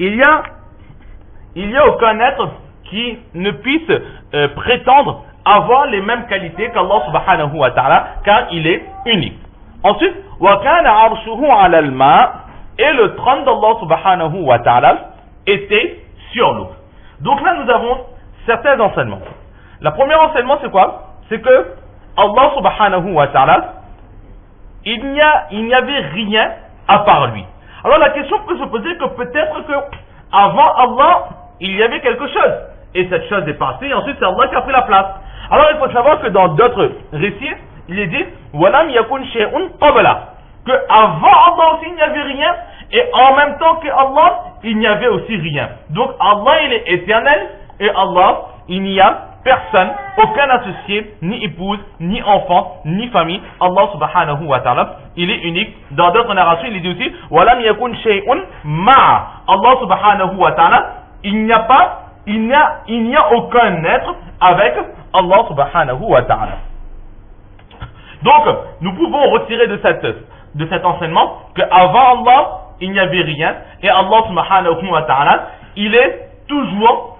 il y a aucun être qui ne puisse prétendre avoir les mêmes qualités qu'Allah subhanahu wa ta'ala, car il est unique. Ensuite, وَكَانَ عَرْشُهُ عَلَى الْمَاءِ, et le trône d'Allah subhanahu wa ta'ala était sur l'eau. Donc là, nous avons certains enseignements. Le premier enseignement, c'est quoi? C'est que Allah subhanahu wa ta'ala, il n'y avait rien à part lui. Alors la question peut se poser que peut-être que avant Allah, il y avait quelque chose. Et cette chose est passée, et ensuite c'est Allah qui a pris la place. Alors il faut savoir que dans d'autres récits, il est dit وَلَمْ يَكُنْ شَيْءٌ قَبْلَهُ, que avant Allah aussi il n'y avait rien, et en même temps que Allah, il n'y avait aussi rien. Donc Allah il est éternel, et Allah, il n'y a personne, aucun associé, ni épouse, ni enfant, ni famille. Allah subhanahu wa ta'ala, il est unique. Dans d'autres narrations, il est dit aussi وَلَمْ يَكُنْ شَيْءٌ مَعَ, Allah subhanahu wa ta'ala, il n'y a aucun être avec Allah subhanahu wa ta'ala. Donc, nous pouvons retirer de cet enseignement qu'avant Allah, il n'y avait rien, et Allah subhanahu wa ta'ala, il est toujours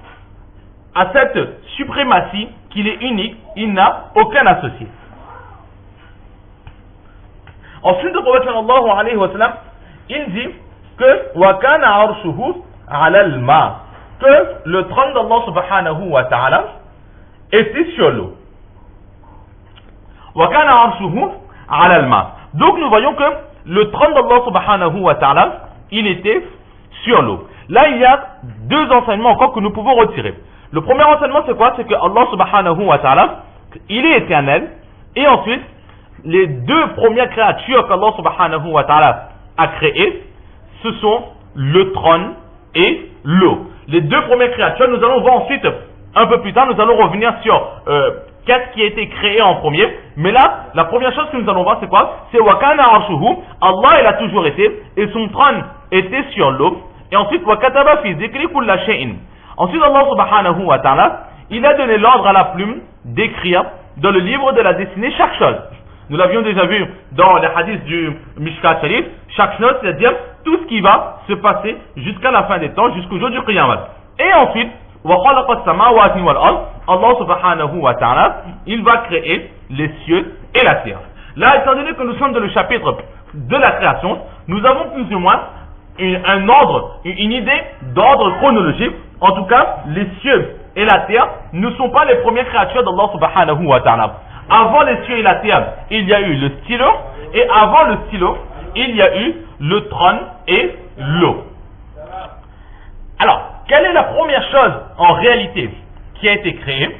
à cette suprématie qu'il est unique, il n'a aucun associé. Ensuite, le prophète sallallahu alayhi wa sallam, il dit que وَكَانَ عَرْشُهُ عَلَى الْمَاءِ, que le trône d'Allah subhanahu wa ta'ala était sur l'eau. وَكَانَ عَرْشُهُ عَلَى الْمَاءِ. Donc nous voyons que le trône d'Allah subhanahu wa ta'ala, il était sur l'eau. Là, il y a deux enseignements encore que nous pouvons retirer. Le premier enseignement, c'est quoi? C'est que Allah subhanahu wa ta'ala, il est éternel, et ensuite, les deux premières créatures qu'Allah subhanahu wa ta'ala a créées, ce sont le trône et l'eau. Les deux premières créatures, nous allons voir ensuite, un peu plus tard, nous allons revenir sur qu'est-ce qui a été créé en premier. Mais là, la première chose que nous allons voir, c'est quoi? C'est وَكَانَ عَرْشُهُ, Allah, il a toujours été, et son trône était sur l'eau. Et ensuite, وَكَتَبَ فِي ذِكْرِ كُلَّ شَيْءٍ. Ensuite, Allah subhanahu wa ta'ala, il a donné l'ordre à la plume d'écrire dans le livre de la destinée chaque chose. Nous l'avions déjà vu dans les hadiths du Mishkat Sharif, chaque chose, c'est-à-dire tout ce qui va se passer jusqu'à la fin des temps, jusqu'au jour du Qiyamah. Et ensuite, وَخَلَقَ السَّمَاوَاتِ وَالْأَرْضِ, Allah subhanahu wa ta'ala, il va créer les cieux et la terre. Là, étant donné que nous sommes dans le chapitre de la création, nous avons plus ou moins un ordre, une idée d'ordre chronologique. En tout cas, les cieux et la terre ne sont pas les premières créatures d'Allah subhanahu wa ta'ala. Avant les cieux et la terre, il y a eu le stylo, et avant le stylo, il y a eu le trône et l'eau. Alors, quelle est la première chose en réalité qui a été créée?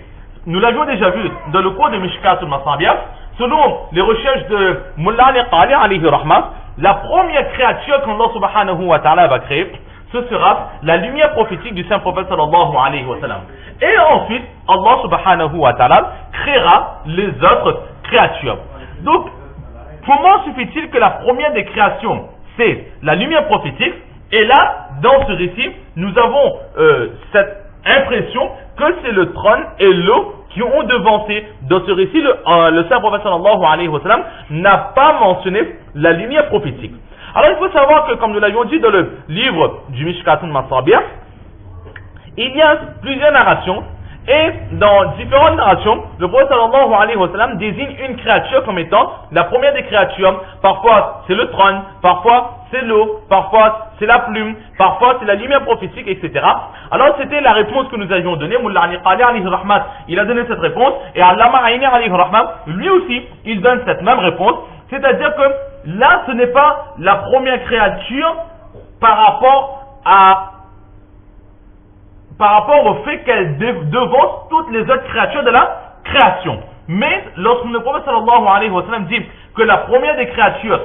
Nous l'avions déjà vu dans le cours de Mishkat al-Masabiyah. Selon les recherches de Mullah al-Qali alayhi rahmah, la première créature qu'Allah subhanahu wa ta'ala va créer, ce sera la lumière prophétique du saint prophète sallallahu alayhi wa sallam. Et ensuite, Allah subhanahu wa ta'ala créera les autres créatures. Donc, comment se fait-il que la première des créations, c'est la lumière prophétique? Et là, dans ce récit, nous avons cette impression que c'est le trône et l'eau qui ont devancé. Dans ce récit, le saint prophète sallallahu alayhi wa sallam n'a pas mentionné la lumière prophétique. Alors il faut savoir que, comme nous l'avions dit dans le livre du Mishkat al-Masabiyah, il y a plusieurs narrations, et dans différentes narrations, le prophète sallallahu alayhi wa sallam désigne une créature comme étant la première des créatures. Parfois c'est le trône, parfois c'est l'eau, parfois c'est la plume, parfois c'est la lumière prophétique, etc. Alors c'était la réponse que nous avions donnée. Mullah al-Qali alayhi rahmat, il a donné cette réponse, et Allama Aini alayhi rahmat, lui aussi, il donne cette même réponse. C'est-à-dire que là, ce n'est pas la première créature par rapport au fait qu'elle devance toutes les autres créatures de la création. Mais lorsque le prophète sallallahu alayhi wa sallam dit que la première des créatures,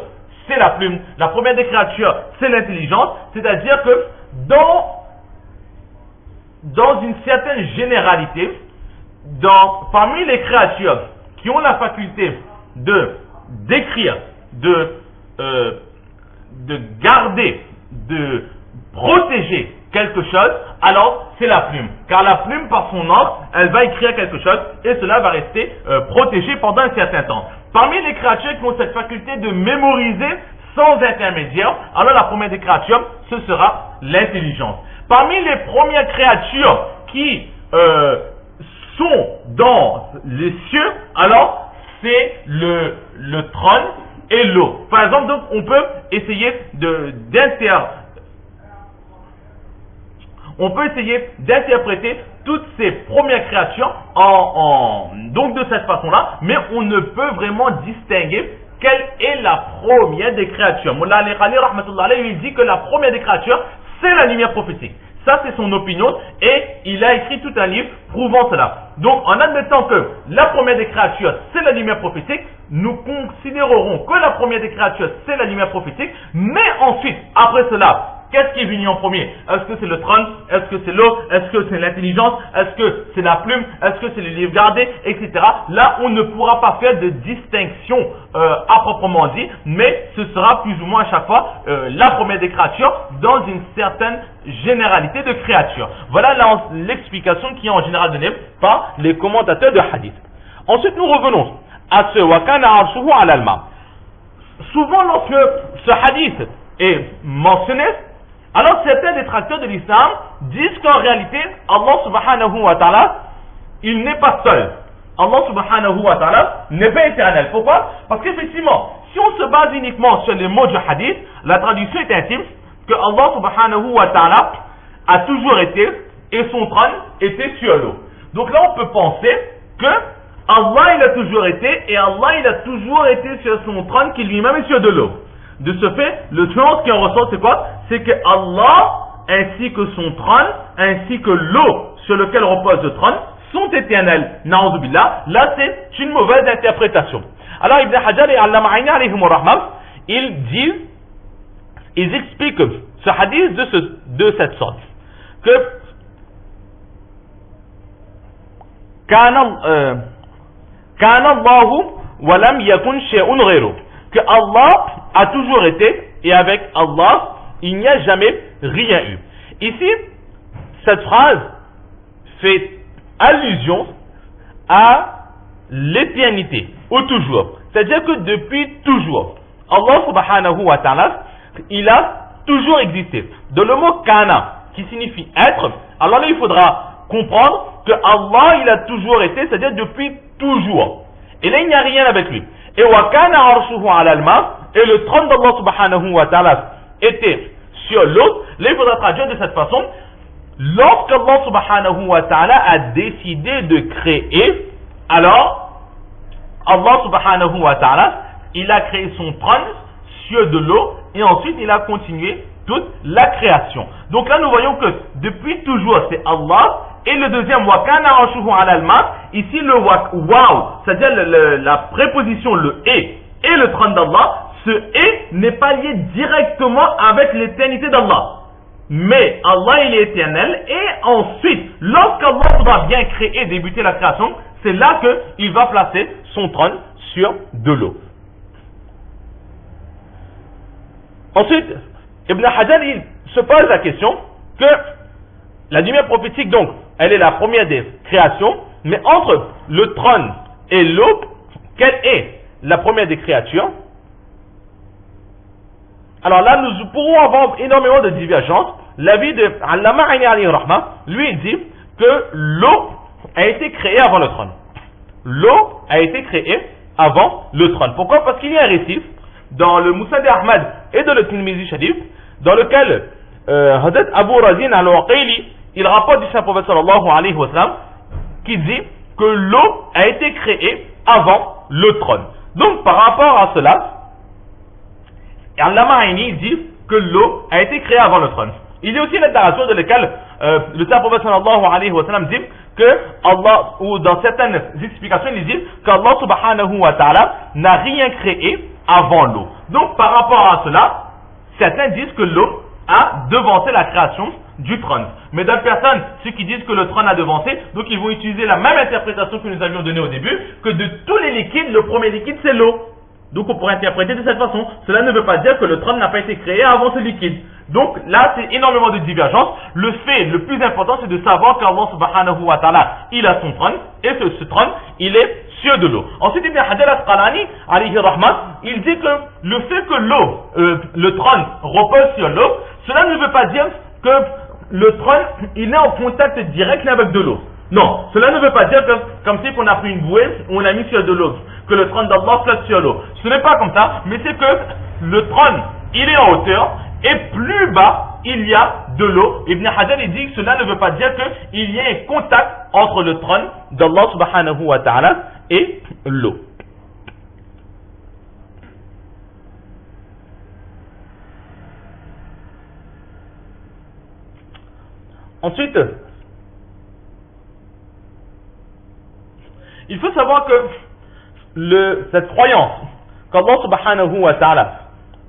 c'est la plume, la première des créatures, c'est l'intelligence, c'est-à-dire que dans une certaine généralité, parmi les créatures qui ont la faculté d'écrire, de garder, de protéger quelque chose, alors c'est la plume. Car la plume, par son encre, elle va écrire quelque chose et cela va rester protégé pendant un certain temps. Parmi les créatures qui ont cette faculté de mémoriser sans intermédiaire, alors la première des créatures, ce sera l'intelligence. Parmi les premières créatures qui sont dans les cieux, alors c'est le trône et l'eau. Par exemple, donc, on peut essayer d'interpréter toutes ces premières créatures donc de cette façon-là, mais on ne peut vraiment distinguer quelle est la première des créatures. Mullah al-Khali, rahmatullah alayhi, il dit que la première des créatures, c'est la lumière prophétique. Ça, c'est son opinion, et il a écrit tout un livre prouvant cela. Donc, en admettant que la première des créatures, c'est la lumière prophétique, nous considérerons que la première des créatures, c'est la lumière prophétique, mais ensuite, après cela, qu'est-ce qui est venu en premier? Est-ce que c'est le trône? Est-ce que c'est l'eau? Est-ce que c'est l'intelligence? Est-ce que c'est la plume? Est-ce que c'est les livres gardés? Etc. Là, on ne pourra pas faire de distinction à proprement dit, mais ce sera plus ou moins à chaque fois la première des créatures dans une certaine généralité de créatures. Voilà l'explication qui est en général donnée par les commentateurs de hadith. Ensuite, nous revenons à ce wakana arshuhu ala al-ma. Souvent, lorsque ce hadith est mentionné, alors certains détracteurs de l'islam disent qu'en réalité, Allah subhanahu wa ta'ala, il n'est pas seul. Allah subhanahu wa ta'ala n'est pas éternel. Pourquoi? Parce qu'effectivement, si on se base uniquement sur les mots du hadith, la traduction est intime que Allah subhanahu wa ta'ala a toujours été et son trône était sur l'eau. Donc là, on peut penser que Allah il a toujours été et Allah il a toujours été sur son trône qui lui-même est sur de l'eau. De ce fait, le sens qui en ressort, c'est quoi? C'est que Allah, ainsi que son trône, ainsi que l'eau sur laquelle repose le trône, sont éternels. Na'udhu billah. Là, c'est une mauvaise interprétation. Alors, Ibn Hajar et Allama Aini alayhim rahmah, ils expliquent ce hadith de cette sorte. Que Kana Allahu wa lam yakun shay'un ghayru. Que Allah a toujours été, et avec Allah, il n'y a jamais rien eu. Ici, cette phrase fait allusion à l'éternité, au toujours. C'est-à-dire que depuis toujours, Allah subhanahu wa ta'ala, il a toujours existé. Dans le mot kana, qui signifie être, alors là, il faudra comprendre que Allah, il a toujours été, c'est-à-dire depuis toujours. Et là, il n'y a rien avec lui. Et wa kana arshuhu ala al-ma, et le trône d'Allah subhanahu wa ta'ala était sur l'eau. Là, il faudra traduire de cette façon. Lorsqu'Allah subhanahu wa ta'ala a décidé de créer, alors Allah subhanahu wa ta'ala, il a créé son trône sur de l'eau et ensuite il a continué toute la création. Donc là, nous voyons que depuis toujours, c'est Allah. Et le deuxième, wa kana arshuhu ala al-ma, ici le waw, c'est-à-dire la préposition le et le trône d'Allah, ce et n'est pas lié directement avec l'éternité d'Allah. Mais Allah, il est éternel, et ensuite, lorsqu'Allah va bien créer et débuter la création, c'est là qu'il va placer son trône sur de l'eau. Ensuite, Ibn Hajar, il se pose la question que la lumière prophétique, donc, elle est la première des créations, mais entre le trône et l'eau, quelle est la première des créatures? Alors là, nous pourrons avoir énormément de divergences. L'avis de Allama Aini alayhi rahmah, lui, il dit que l'eau a été créée avant le trône. L'eau a été créée avant le trône. Pourquoi? Parce qu'il y a un récif dans le Musnad Ahmad et dans le Tirmidhi Sharif, dans lequel Hazrat Abu Razin al-Waqili, il rapporte du Saint-Prophète sallallahu alayhi wa sallam, qui dit que l'eau a été créée avant le trône. Donc, par rapport à cela, Allama Aini dit que l'eau a été créée avant le trône. Il y a aussi une déclaration dans laquelle le Saint-Prophète sallallahu alayhi wa sallam dit que Allah, ou dans certaines explications, il dit qu'Allah subhanahu wa ta'ala n'a rien créé avant l'eau. Donc, par rapport à cela, certains disent que l'eau a devancé la création du trône. Mais d'autres personnes, ceux qui disent que le trône a devancé, donc ils vont utiliser la même interprétation que nous avions donnée au début, que de tous les liquides, le premier liquide c'est l'eau. Donc on pourrait interpréter de cette façon. Cela ne veut pas dire que le trône n'a pas été créé avant ce liquide. Donc là, c'est énormément de divergences. Le fait le plus important, c'est de savoir qu'Allah subhanahu wa ta'ala, il a son trône, et ce trône, il est sur de l'eau. Ensuite, Ibn Hajar al-Asqalani, alayhi rahmat, il dit que le fait que l'eau, le trône repose sur l'eau, cela ne veut pas dire que le trône, il est en contact direct avec de l'eau. Non, cela ne veut pas dire que, comme si on a pris une bouée, on l'a mis sur de l'eau, que le trône d'Allah flotte sur l'eau. Ce n'est pas comme ça, mais c'est que le trône, il est en hauteur, et plus bas, il y a de l'eau. Ibn Hajar dit que cela ne veut pas dire qu'il y a un contact entre le trône d'Allah subhanahu wa ta'ala et l'eau. Ensuite, il faut savoir que cette croyance qu'Allah subhanahu wa ta'ala,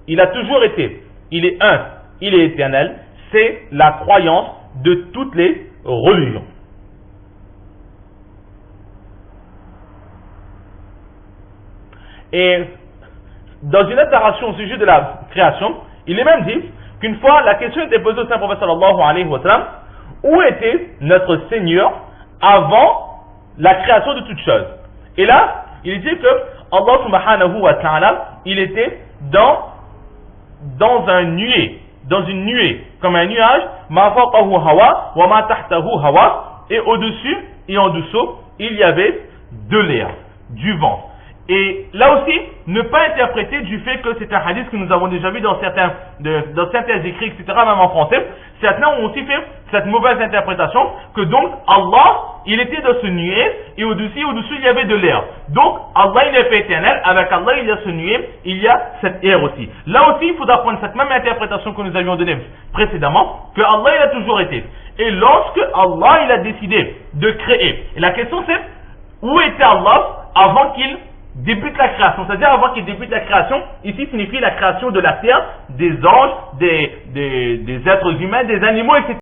il a toujours été, il est un, il est éternel, c'est la croyance de toutes les religions. Et dans une interaction au sujet de la création, il est même dit qu'une fois la question était posée au Saint-Prophète sallallahu alayhi wa sallam, où était notre Seigneur avant la création de toutes choses? Et là, il dit que Allah subhanahu wa ta'ala, il était dans un nuée, dans une nuée, comme un nuage, ma fawqahu hawa wa ma tahtahu hawa, et au-dessus et en dessous, il y avait de l'air, du vent. Et là aussi, ne pas interpréter du fait que c'est un hadith que nous avons déjà vu dans certains écrits, etc., même en français. Certains ont aussi fait cette mauvaise interprétation que donc Allah, il était dans ce nuée et au-dessus il y avait de l'air. Donc Allah, il n'est pas éternel, avec Allah il y a ce nuée, il y a cet air aussi. Là aussi, il faudra prendre cette même interprétation que nous avions donnée précédemment, que Allah il a toujours été. Et lorsque Allah il a décidé de créer, et la question c'est, où était Allah avant qu'il débute la création, c'est-à-dire avant qu'il débute la création, ici signifie la création de la terre, des anges, des êtres humains, des animaux, etc.